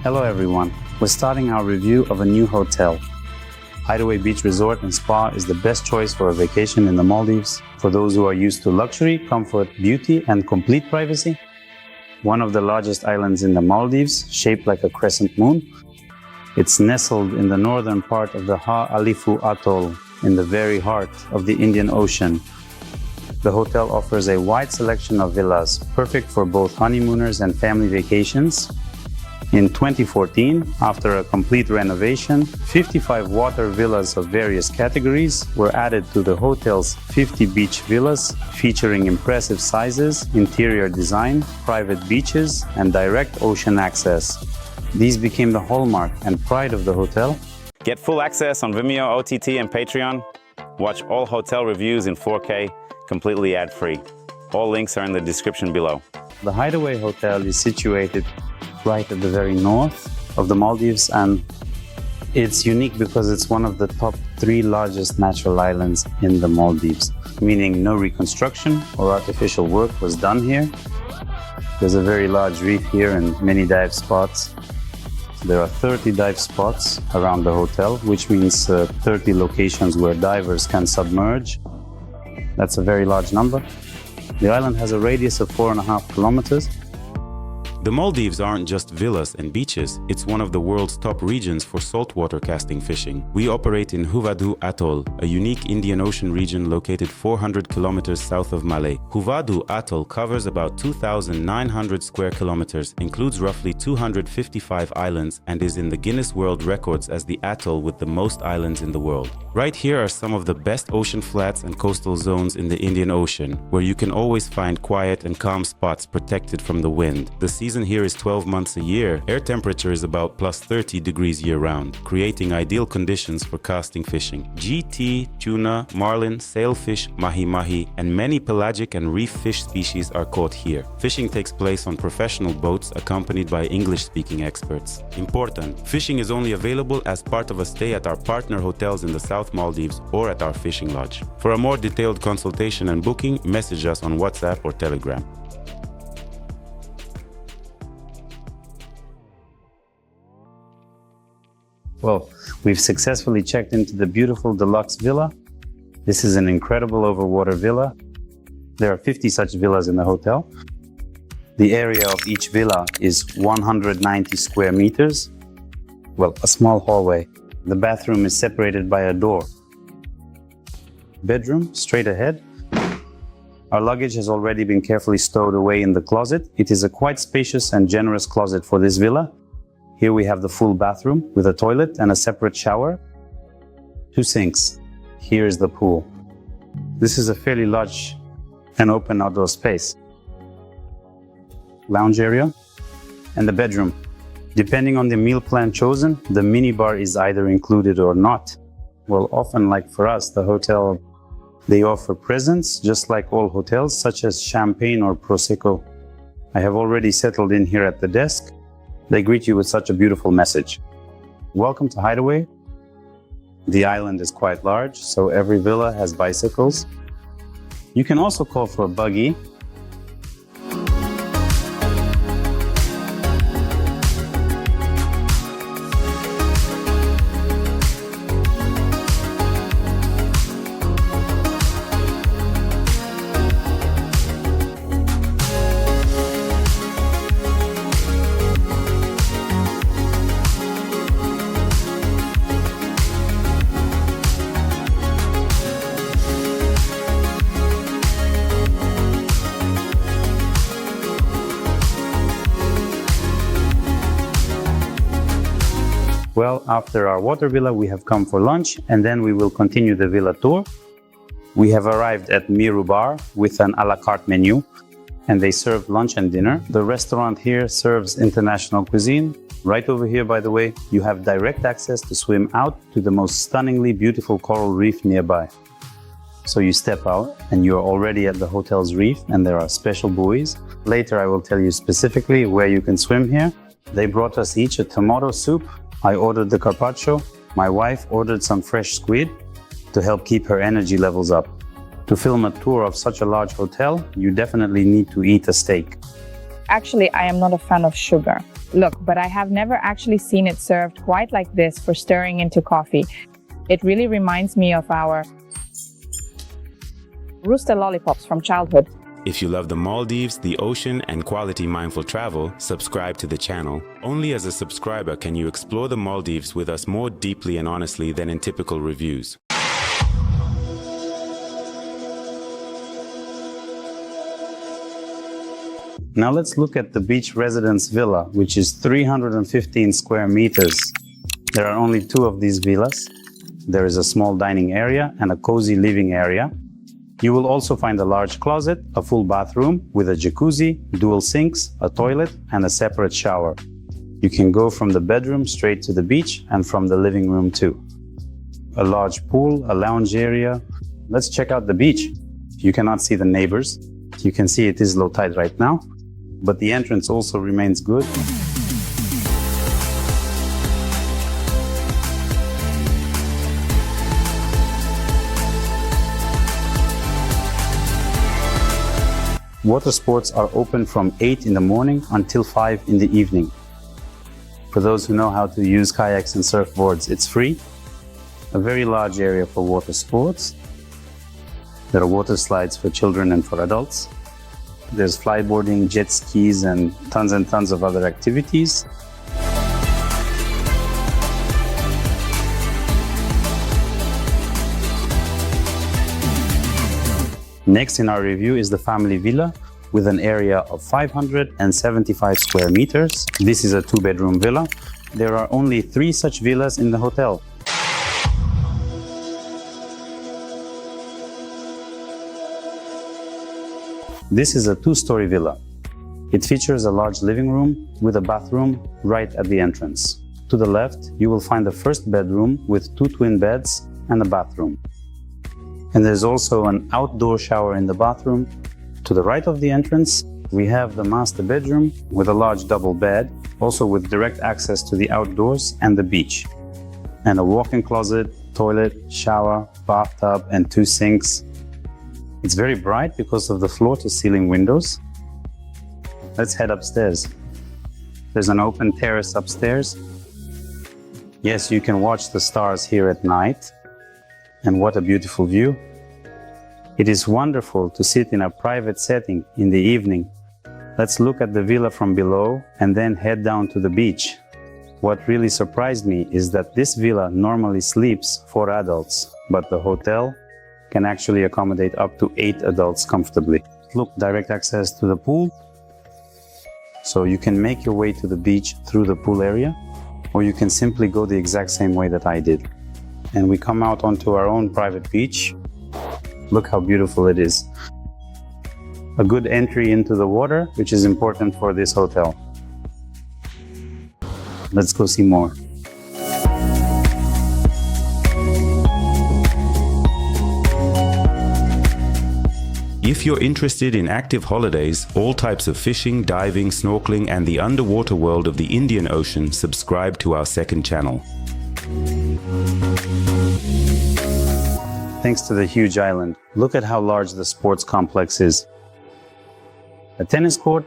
Hello everyone, we're starting our review of a new hotel. Hideaway Beach Resort and Spa is the best choice for a vacation in the Maldives for those who are used to luxury, comfort, beauty and complete privacy. One of the largest islands in the Maldives, shaped like a crescent moon. It's nestled in the northern part of the Ha Alifu Atoll in the very heart of the Indian Ocean. The hotel offers a wide selection of villas, perfect for both honeymooners and family vacations. In 2014, after a complete renovation, 55 water villas of various categories were added to the hotel's 50 beach villas, featuring impressive sizes, interior design, private beaches, and direct ocean access. These became the hallmark and pride of the hotel. Get full access on Vimeo, OTT, and Patreon. Watch all hotel reviews in 4K, completely ad-free. All links are in the description below. The Hideaway Hotel is situated right at the very north of the Maldives, and it's unique because it's one of the top 3 largest natural islands in the Maldives, meaning no reconstruction or artificial work was done here. There's a very large reef here and many dive spots. There are 30 dive spots around the hotel, which means 30 locations where divers can submerge. That's a very large number. The island has a radius of 4.5 kilometers. The Maldives aren't just villas and beaches, it's one of the world's top regions for saltwater casting fishing. We operate in Huvadu Atoll, a unique Indian Ocean region located 400 kilometers south of Malé. Huvadu Atoll covers about 2,900 square kilometers, includes roughly 255 islands, and is in the Guinness World Records as the atoll with the most islands in the world. Right here are some of the best ocean flats and coastal zones in the Indian Ocean, where you can always find quiet and calm spots protected from the wind. The season here is 12 months a year. Air temperature is about plus 30 degrees year-round, creating ideal conditions for casting fishing. GT, tuna, marlin, sailfish, mahi-mahi, and many pelagic and reef fish species are caught here. Fishing takes place on professional boats accompanied by English-speaking experts. Important: fishing is only available as part of a stay at our partner hotels in the South Maldives or at our fishing lodge. For a more detailed consultation and booking, message us on WhatsApp or Telegram. Well, we've successfully checked into the beautiful Deluxe Villa. This is an incredible overwater villa. There are 50 such villas in the hotel. The area of each villa is 190 square meters. Well, a small hallway. The bathroom is separated by a door. Bedroom, straight ahead. Our luggage has already been carefully stowed away in the closet. It is a quite spacious and generous closet for this villa. Here we have the full bathroom with a toilet and a separate shower. 2 sinks. Here is the pool. This is a fairly large and open outdoor space. Lounge area and the bedroom. Depending on the meal plan chosen, the minibar is either included or not. Well, often, like for us, the hotel, they offer presents, just like all hotels, such as champagne or prosecco. I have already settled in here at the desk. They greet you with such a beautiful message. Welcome to Hideaway. The island is quite large, so every villa has bicycles. You can also call for a buggy. Well, after our water villa, we have come for lunch, and then we will continue the villa tour. We have arrived at Miru Bar with an a la carte menu, and they serve lunch and dinner. The restaurant here serves international cuisine. Right over here, by the way, you have direct access to swim out to the most stunningly beautiful coral reef nearby. So you step out and you're already at the hotel's reef, and there are special buoys. Later, I will tell you specifically where you can swim here. They brought us each a tomato soup. I ordered the carpaccio. My wife ordered some fresh squid to help keep her energy levels up. To film a tour of such a large hotel, you definitely need to eat a steak. Actually, I am not a fan of sugar. Look, but I have never actually seen it served quite like this for stirring into coffee. It really reminds me of our rooster lollipops from childhood. If you love the Maldives, the ocean, and quality mindful travel, subscribe to the channel. Only as a subscriber can you explore the Maldives with us more deeply and honestly than in typical reviews. Now let's look at the beach residence villa, which is 315 square meters. There are only 2 of these villas. There is a small dining area and a cozy living area. You will also find a large closet, a full bathroom with a jacuzzi, dual sinks, a toilet, and a separate shower. You can go from the bedroom straight to the beach and from the living room too. A large pool, a lounge area. Let's check out the beach. You cannot see the neighbors. You can see it is low tide right now, but the entrance also remains good. Water sports are open from 8 in the morning until 5 in the evening. For those who know how to use kayaks and surfboards, it's free. A very large area for water sports. There are water slides for children and for adults. There's flyboarding, jet skis, and tons of other activities. Next in our review is the family villa with an area of 575 square meters. This is a 2-bedroom villa. There are only 3 such villas in the hotel. This is a 2-story villa. It features a large living room with a bathroom right at the entrance. To the left, you will find the first bedroom with 2 twin beds and a bathroom. And there's also an outdoor shower in the bathroom. To the right of the entrance, we have the master bedroom with a large double bed, also with direct access to the outdoors and the beach. And a walk-in closet, toilet, shower, bathtub, and 2 sinks. It's very bright because of the floor-to-ceiling windows. Let's head upstairs. There's an open terrace upstairs. Yes, you can watch the stars here at night. And what a beautiful view. It is wonderful to sit in a private setting in the evening. Let's look at the villa from below and then head down to the beach. What really surprised me is that this villa normally sleeps 4 adults, but the hotel can actually accommodate up to 8 adults comfortably. Look, direct access to the pool. So you can make your way to the beach through the pool area, or you can simply go the exact same way that I did. And we come out onto our own private beach. Look how beautiful it is. A good entry into the water, which is important for this hotel. Let's go see more. If you're interested in active holidays, all types of fishing, diving, snorkeling, and the underwater world of the Indian Ocean, subscribe to our second channel. Thanks to the huge island, look at how large the sports complex is. A tennis court,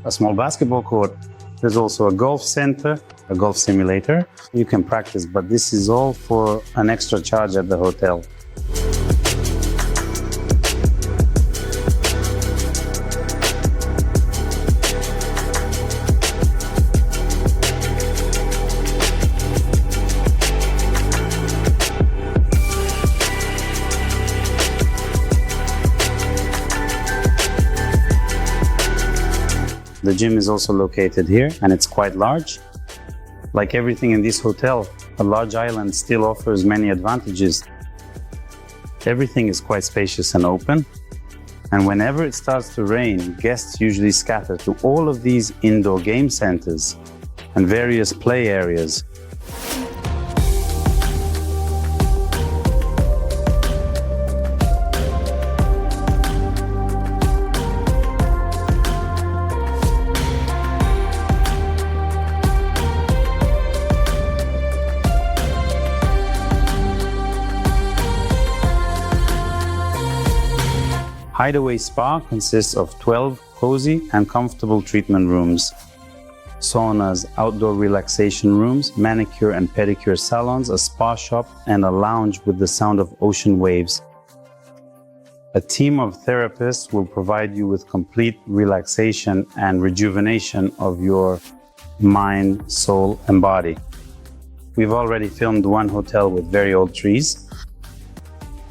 a small basketball court. There's also a golf center, a golf simulator. You can practice, but this is all for an extra charge at the hotel. The gym is also located here, and it's quite large. Like everything in this hotel, a large island still offers many advantages. Everything is quite spacious and open. And whenever it starts to rain, guests usually scatter to all of these indoor game centers and various play areas. Hideaway Spa consists of 12 cozy and comfortable treatment rooms. saunas, outdoor relaxation rooms, manicure and pedicure salons, a spa shop, and a lounge with the sound of ocean waves. A team of therapists will provide you with complete relaxation and rejuvenation of your mind, soul, and body. We've already filmed one hotel with very old trees.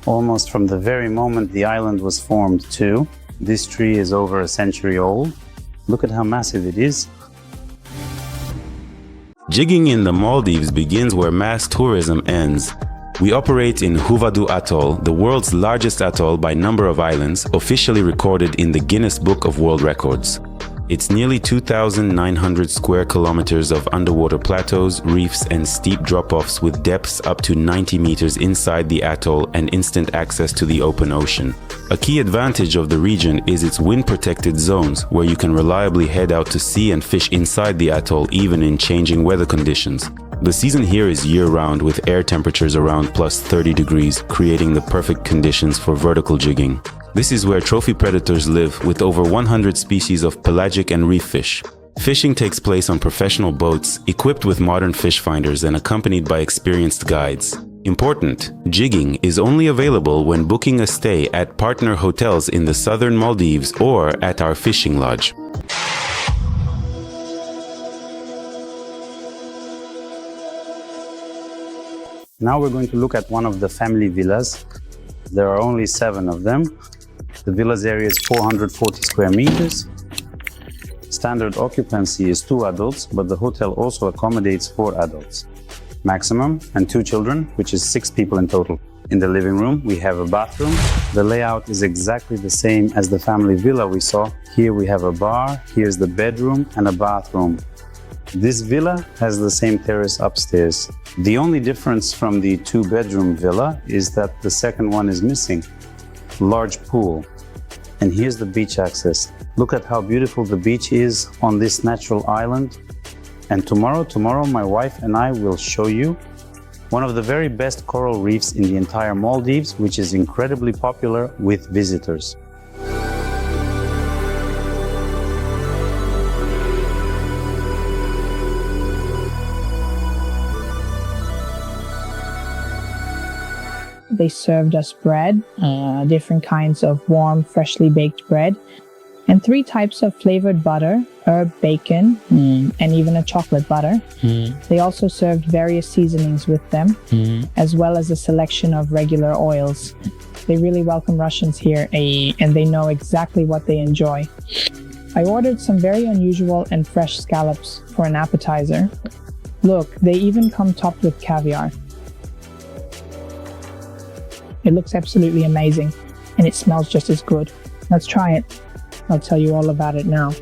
Almost from the very moment the island was formed too. This tree is over a century old. Look at how massive it is. Jigging in the Maldives begins where mass tourism ends. We operate in Huvadu Atoll, the world's largest atoll by number of islands, officially recorded in the Guinness Book of World Records. It's nearly 2,900 square kilometers of underwater plateaus, reefs, and steep drop-offs with depths up to 90 meters inside the atoll and instant access to the open ocean. A key advantage of the region is its wind-protected zones, where you can reliably head out to sea and fish inside the atoll even in changing weather conditions. The season here is year-round with air temperatures around plus 30 degrees, creating the perfect conditions for vertical jigging. This is where trophy predators live, with over 100 species of pelagic and reef fish. Fishing takes place on professional boats, equipped with modern fish finders and accompanied by experienced guides. Important: jigging is only available when booking a stay at partner hotels in the southern Maldives or at our fishing lodge. Now we're going to look at one of the family villas. There are only 7 of them. The villa's area is 440 square meters. Standard occupancy is 2 adults, but the hotel also accommodates 4 adults maximum and 2 children, which is 6 people in total. In the living room, we have a bathroom. The layout is exactly the same as the family villa we saw. Here we have a bar, here's the bedroom and a bathroom. This villa has the same terrace upstairs. The only difference from the 2-bedroom villa is that the second one is missing. Large pool. And here's the beach access. Look at how beautiful the beach is on this natural island. And tomorrow my wife and I will show you one of the very best coral reefs in the entire Maldives, which is incredibly popular with visitors. They served us bread, different kinds of warm, freshly baked bread, and 3 types of flavored butter, herb bacon, and even a chocolate butter. They also served various seasonings with them, as well as a selection of regular oils. They really welcome Russians here, and they know exactly what they enjoy. I ordered some very unusual and fresh scallops for an appetizer. Look, they even come topped with caviar. It looks absolutely amazing, and it smells just as good. Let's try it. I'll tell you all about it now.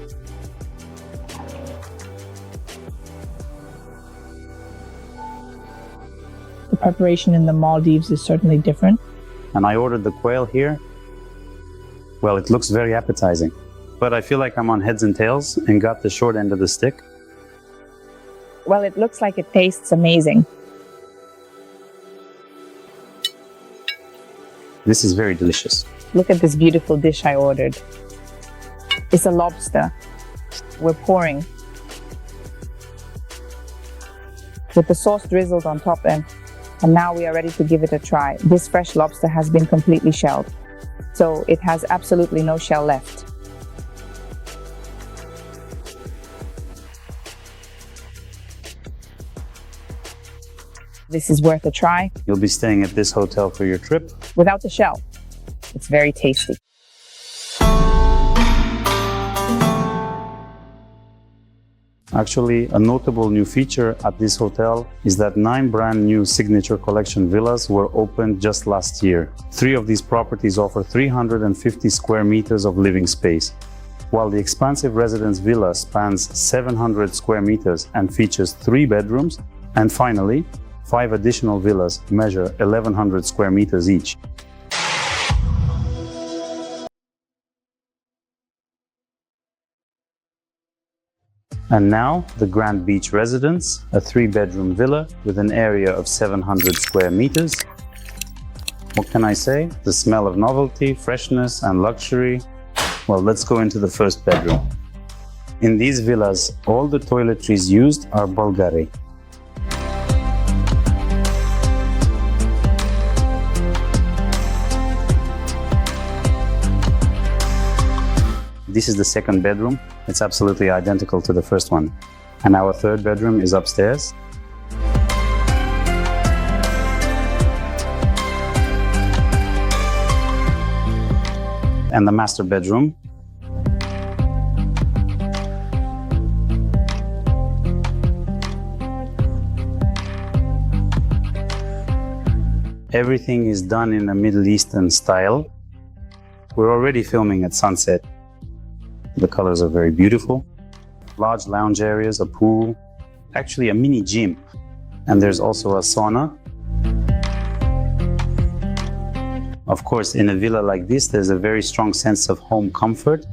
The preparation in the Maldives is certainly different. And I ordered the quail here. Well, it looks very appetizing, but I feel like I'm on heads and tails and got the short end of the stick. Well, it looks like it tastes amazing. This is very delicious. Look at this beautiful dish I ordered. It's a lobster. We're pouring with the sauce drizzled on top, and now we are ready to give it a try. This fresh lobster has been completely shelled, so it has absolutely no shell left. This is worth a try. You'll be staying at this hotel for your trip. Without the shell. It's very tasty. Actually, a notable new feature at this hotel is that 9 brand new signature collection villas were opened just last year. 3 of these properties offer 350 square meters of living space, while the expansive residence villa spans 700 square meters and features 3 bedrooms, and finally, 5 additional villas measure 1,100 square meters each. And now, the Grand Beach Residence, a 3-bedroom villa with an area of 700 square meters. What can I say? The smell of novelty, freshness, and luxury. Well, let's go into the first bedroom. In these villas, all the toiletries used are Bulgari. This is the second bedroom. It's absolutely identical to the first one. And our third bedroom is upstairs. And the master bedroom. Everything is done in a Middle Eastern style. We're already filming at sunset. The colors are very beautiful. Large lounge areas, a pool, actually a mini gym. And there's also a sauna. Of course, in a villa like this, there's a very strong sense of home comfort,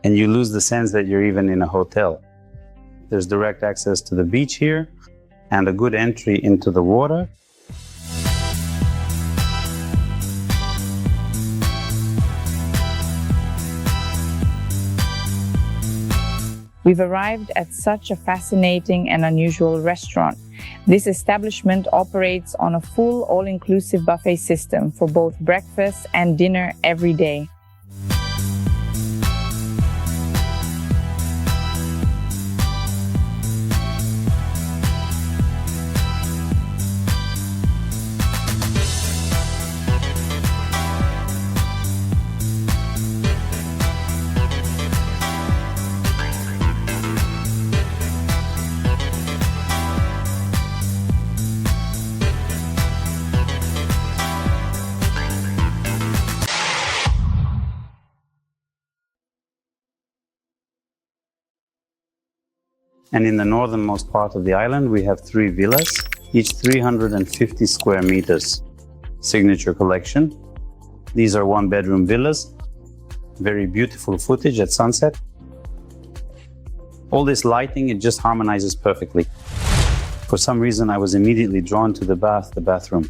and you lose the sense that you're even in a hotel. There's direct access to the beach here, and a good entry into the water. We've arrived at such a fascinating and unusual restaurant. This establishment operates on a full all-inclusive buffet system for both breakfast and dinner every day. And in the northernmost part of the island, we have 3 villas, each 350 square meters. Signature collection. These are 1-bedroom villas. Very beautiful footage at sunset. All this lighting, it just harmonizes perfectly. For some reason, I was immediately drawn to the bathroom.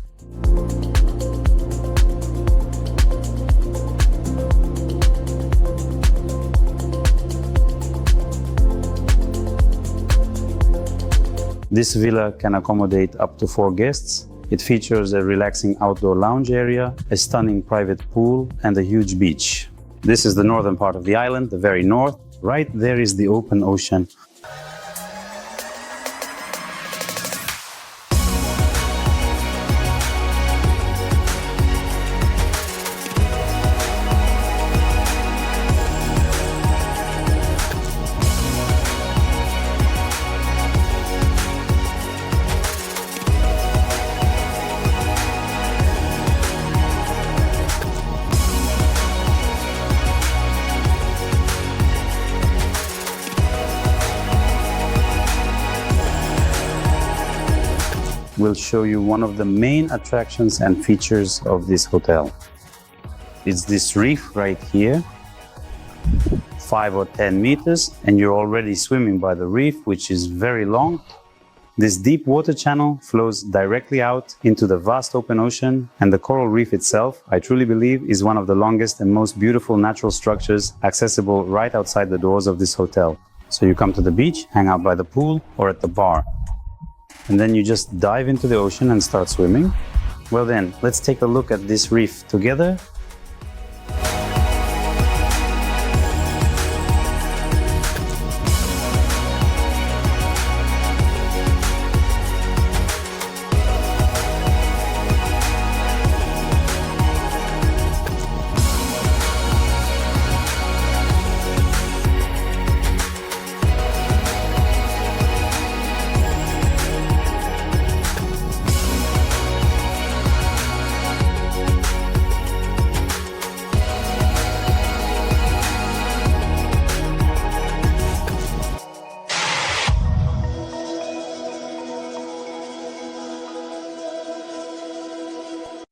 This villa can accommodate up to 4 guests. It features a relaxing outdoor lounge area, a stunning private pool, and a huge beach. This is the northern part of the island, the very north. Right there is the open ocean. We'll show you one of the main attractions and features of this hotel. It's this reef right here, 5 or 10 meters, and you're already swimming by the reef, which is very long. This deep water channel flows directly out into the vast open ocean, and the coral reef itself, I truly believe, is one of the longest and most beautiful natural structures accessible right outside the doors of this hotel. So you come to the beach, hang out by the pool or at the bar. And then you just dive into the ocean and start swimming. Well then, let's take a look at this reef together.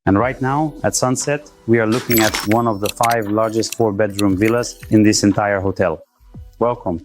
And right now, at sunset, we are looking at one of the 5 largest 4-bedroom villas in this entire hotel. Welcome.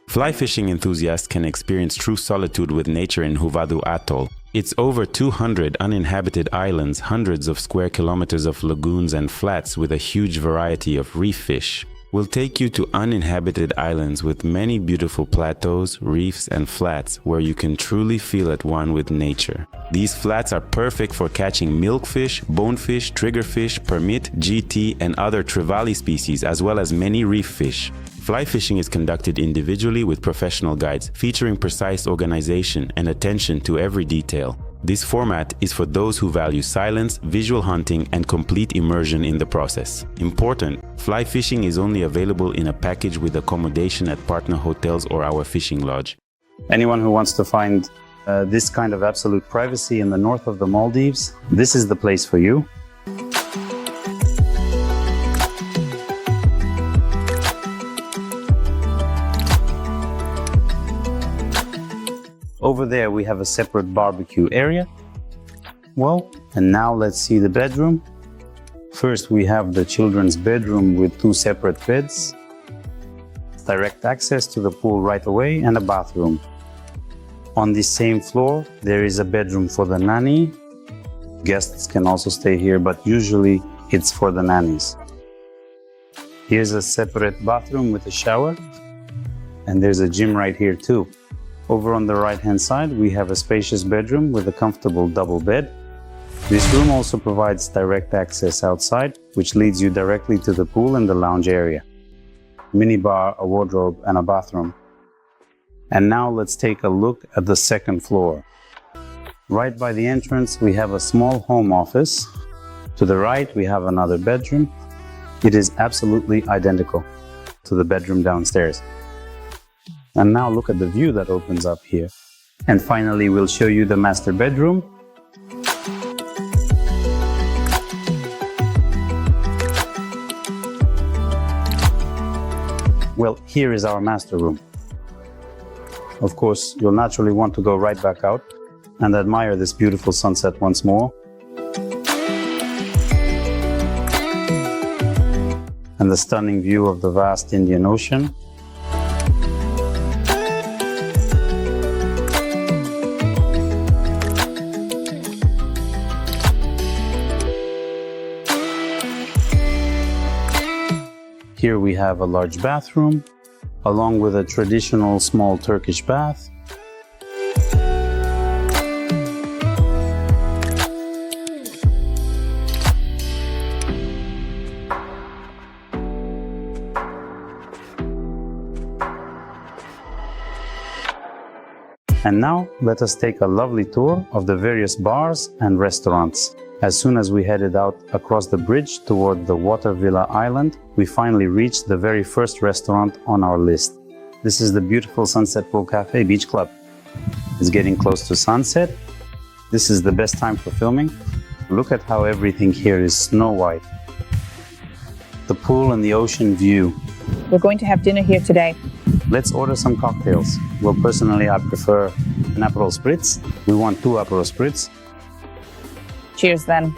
Fly fishing enthusiasts can experience true solitude with nature in Huvadu Atoll. It's over 200 uninhabited islands, hundreds of square kilometers of lagoons and flats with a huge variety of reef fish. We'll take you to uninhabited islands with many beautiful plateaus, reefs, and flats where you can truly feel at one with nature. These flats are perfect for catching milkfish, bonefish, triggerfish, permit, GT, and other trevally species, as well as many reef fish. Fly fishing is conducted individually with professional guides, featuring precise organization and attention to every detail. This format is for those who value silence, visual hunting, and complete immersion in the process. Important: fly fishing is only available in a package with accommodation at partner hotels or our fishing lodge. Anyone who wants to find this kind of absolute privacy in the north of the Maldives, this is the place for you. Over there we have a separate barbecue area. Well, and now let's see the bedroom. First we have the children's bedroom with 2 separate beds, direct access to the pool right away, and a bathroom. On the same floor there is a bedroom for the nanny. Guests can also stay here, but usually it's for the nannies. Here's a separate bathroom with a shower, and there's a gym right here too. Over on the right-hand side, we have a spacious bedroom with a comfortable double bed. This room also provides direct access outside, which leads you directly to the pool and the lounge area. Minibar, a wardrobe, and a bathroom. And now let's take a look at the second floor. Right by the entrance, we have a small home office. To the right, we have another bedroom. It is absolutely identical to the bedroom downstairs. And now look at the view that opens up here. And finally, we'll show you the master bedroom. Well, here is our master room. Of course, you'll naturally want to go right back out and admire this beautiful sunset once more. And the stunning view of the vast Indian Ocean. Here we have a large bathroom, along with a traditional small Turkish bath. And now let us take a lovely tour of the various bars and restaurants. As soon as we headed out across the bridge toward the Water Villa Island, we finally reached the very first restaurant on our list. This is the beautiful Sunset Pool Cafe Beach Club. It's getting close to sunset. This is the best time for filming. Look at how everything here is snow white. The pool and the ocean view. We're going to have dinner here today. Let's order some cocktails. Well, personally, I prefer an Aperol Spritz. We want 2 Aperol Spritz. Cheers then.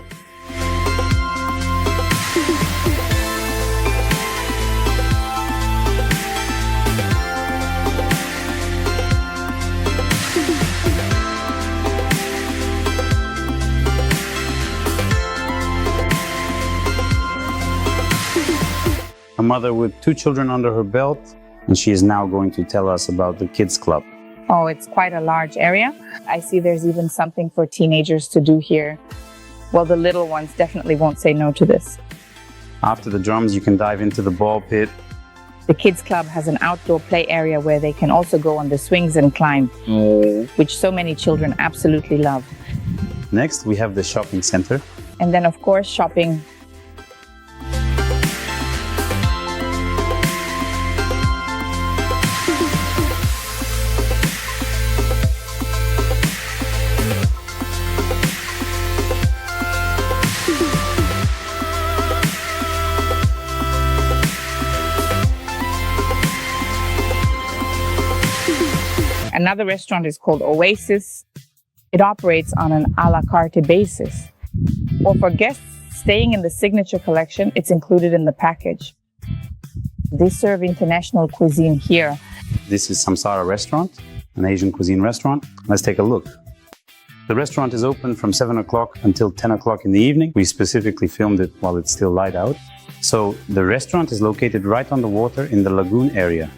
A mother with 2 children under her belt, and she is now going to tell us about the kids club. Oh, it's quite a large area. I see there's even something for teenagers to do here. Well, the little ones definitely won't say no to this. After the drums, you can dive into the ball pit. The kids club has an outdoor play area where they can also go on the swings and climb, which so many children absolutely love. Next, we have the shopping center. And then, of course, shopping. Another restaurant is called Oasis. It operates on an a la carte basis. Or for guests staying in the signature collection, it's included in the package. They serve international cuisine here. This is Samsara restaurant, an Asian cuisine restaurant. Let's take a look. The restaurant is open from 7 o'clock until 10 o'clock in the evening. We specifically filmed it while it's still light out. So the restaurant is located right on the water in the lagoon area.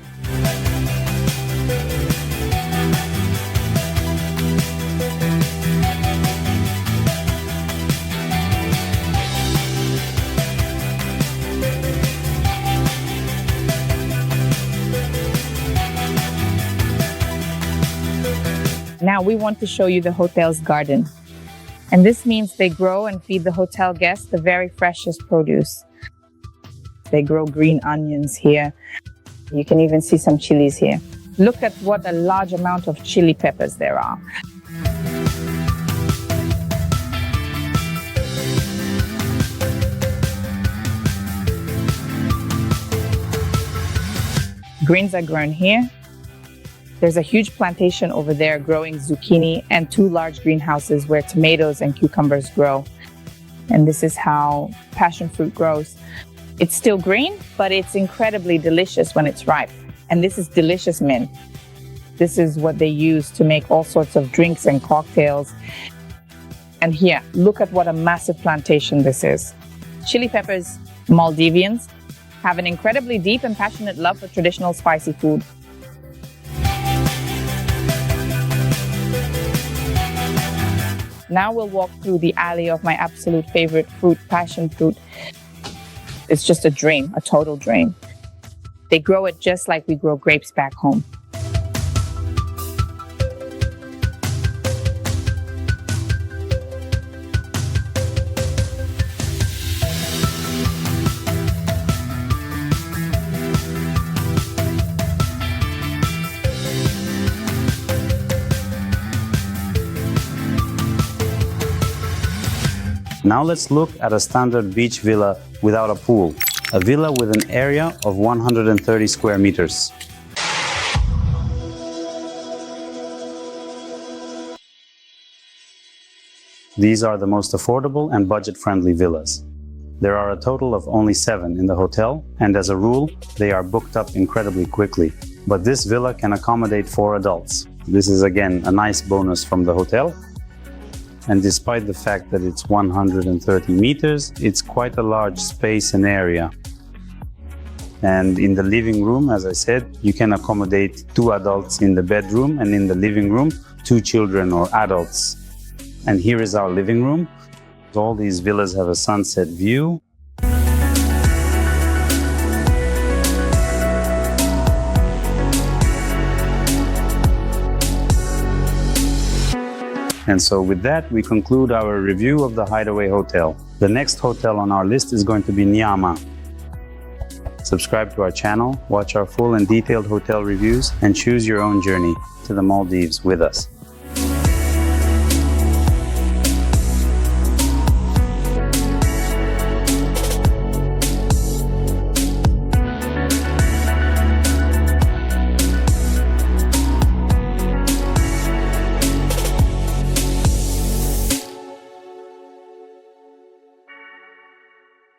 Now we want to show you the hotel's garden. And this means they grow and feed the hotel guests the very freshest produce. They grow green onions here. You can even see some chilies here. Look at what a large amount of chili peppers there are. Greens are grown here. There's a huge plantation over there growing zucchini and 2 large greenhouses where tomatoes and cucumbers grow. And this is how passion fruit grows. It's still green, but it's incredibly delicious when it's ripe. And this is delicious mint. This is what they use to make all sorts of drinks and cocktails. And here, look at what a massive plantation this is. Chili peppers, Maldivians, have an incredibly deep and passionate love for traditional spicy food. Now we'll walk through the alley of my absolute favorite fruit, passion fruit. It's just a dream, a total dream. They grow it just like we grow grapes back home. Now let's look at a standard beach villa without a pool. A villa with an area of 130 square meters. These are the most affordable and budget-friendly villas. There are a total of only 7 in the hotel, and as a rule, they are booked up incredibly quickly. But this villa can accommodate 4 adults. This is again a nice bonus from the hotel. And despite the fact that it's 130 meters, it's quite a large space and area. And in the living room, as I said, you can accommodate 2 adults in the bedroom, and in the living room, 2 children or adults. And here is our living room. All these villas have a sunset view. And so with that, we conclude our review of the Hideaway Hotel. The next hotel on our list is going to be Nyama. Subscribe to our channel, watch our full and detailed hotel reviews, and choose your own journey to the Maldives with us.